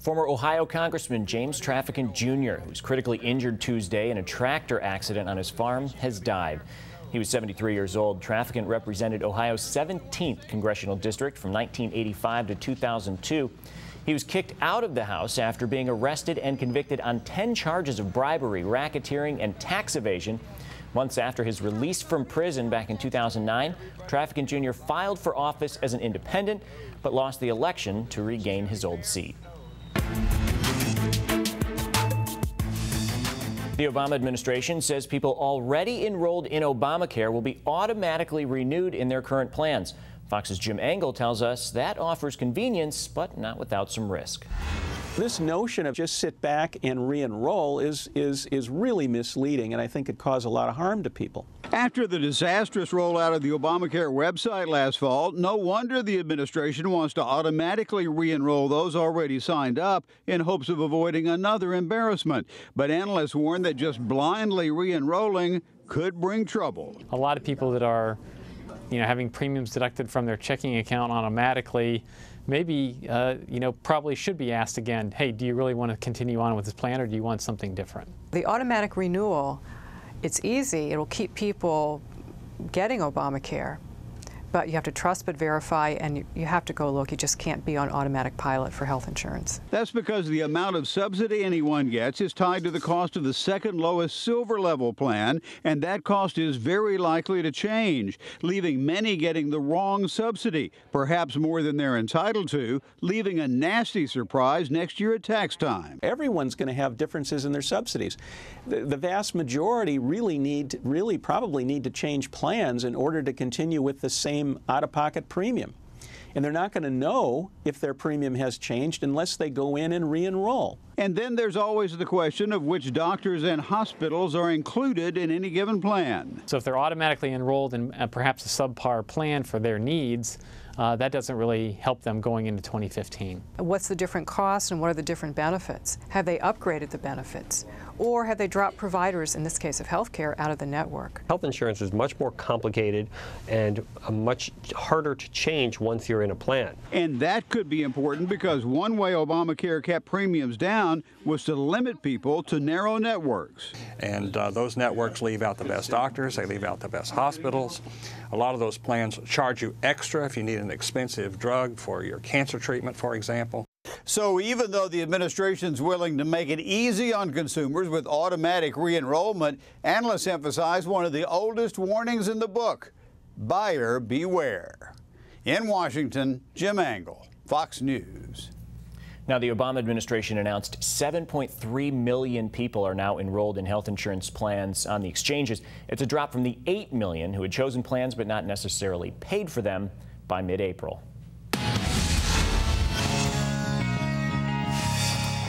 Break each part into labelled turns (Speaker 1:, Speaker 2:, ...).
Speaker 1: Former Ohio Congressman James Traficant Jr., who was critically injured Tuesday in a tractor accident on his farm, has died. He was 73 years old. Traficant represented Ohio's 17th congressional district from 1985 to 2002. He was kicked out of the House after being arrested and convicted on 10 charges of bribery, racketeering, and tax evasion. Months after his release from prison back in 2009, Traficant Jr. filed for office as an independent, but lost the election to regain his old seat. The Obama administration says people already enrolled in Obamacare will be automatically renewed in their current plans. Fox's Jim Angle tells us that offers convenience, but not without some risk.
Speaker 2: This notion of just sit back and re-enroll is really misleading, and I think it caused a lot of harm to people.
Speaker 3: After the disastrous rollout of the Obamacare website last fall, no wonder the administration wants to automatically re-enroll those already signed up in hopes of avoiding another embarrassment. But analysts warn that just blindly re-enrolling could bring trouble.
Speaker 4: A lot of people that are having premiums deducted from their checking account automatically, maybe, probably should be asked again, hey, do you really want to continue on with this plan, or do you want something different?
Speaker 5: The automatic renewal, it's easy. It'll keep people getting Obamacare, but you have to trust but verify, and you have to go look. You just can't be on automatic pilot for health insurance.
Speaker 3: That's because the amount of subsidy anyone gets is tied to the cost of the second lowest silver level plan, and that cost is very likely to change, leaving many getting the wrong subsidy, perhaps more than they're entitled to, leaving a nasty surprise next year at tax time.
Speaker 2: Everyone's going to have differences in their subsidies. The vast majority really probably need to change plans in order to continue with the same out-of-pocket premium. And they're not going to know if their premium has changed unless they go in and re-enroll.
Speaker 3: And then there's always the question of which doctors and hospitals are included in any given plan.
Speaker 4: So if they're automatically enrolled in perhaps a subpar plan for their needs, that doesn't really help them going into 2015.
Speaker 5: What's the different costs and what are the different benefits? Have they upgraded the benefits? Or have they dropped providers, in this case of healthcare, out of the network?
Speaker 6: Health insurance is much more complicated and much harder to change once you're in a plan.
Speaker 3: And that could be important because one way Obamacare kept premiums down was to limit people to narrow networks.
Speaker 7: And those networks leave out the best doctors, they leave out the best hospitals. A lot of those plans charge you extra if you need an expensive drug for your cancer treatment, for example.
Speaker 3: So even though the administration's willing to make it easy on consumers with automatic re-enrollment, analysts emphasize one of the oldest warnings in the book: buyer beware. In Washington, Jim Angle, Fox News.
Speaker 1: Now, the Obama administration announced 7.3 million people are now enrolled in health insurance plans on the exchanges. It's a drop from the 8 million who had chosen plans but not necessarily paid for them by mid-April.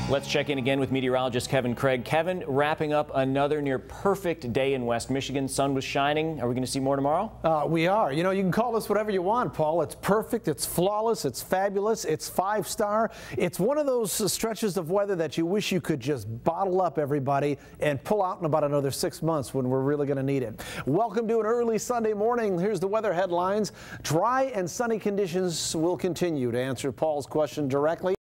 Speaker 1: Let's check in again with meteorologist Kevin Craig. Kevin, wrapping up another near perfect day in West Michigan. Sun was shining. Are we going to see more tomorrow?
Speaker 8: We are. You can call this whatever you want, Paul. It's perfect. It's flawless. It's fabulous. It's 5-star. It's one of those stretches of weather that you wish you could just bottle up, everybody, and pull out in about another 6 months when we're really going to need it. Welcome to an early Sunday morning. Here's the weather headlines. Dry and sunny conditions will continue. To answer Paul's question directly,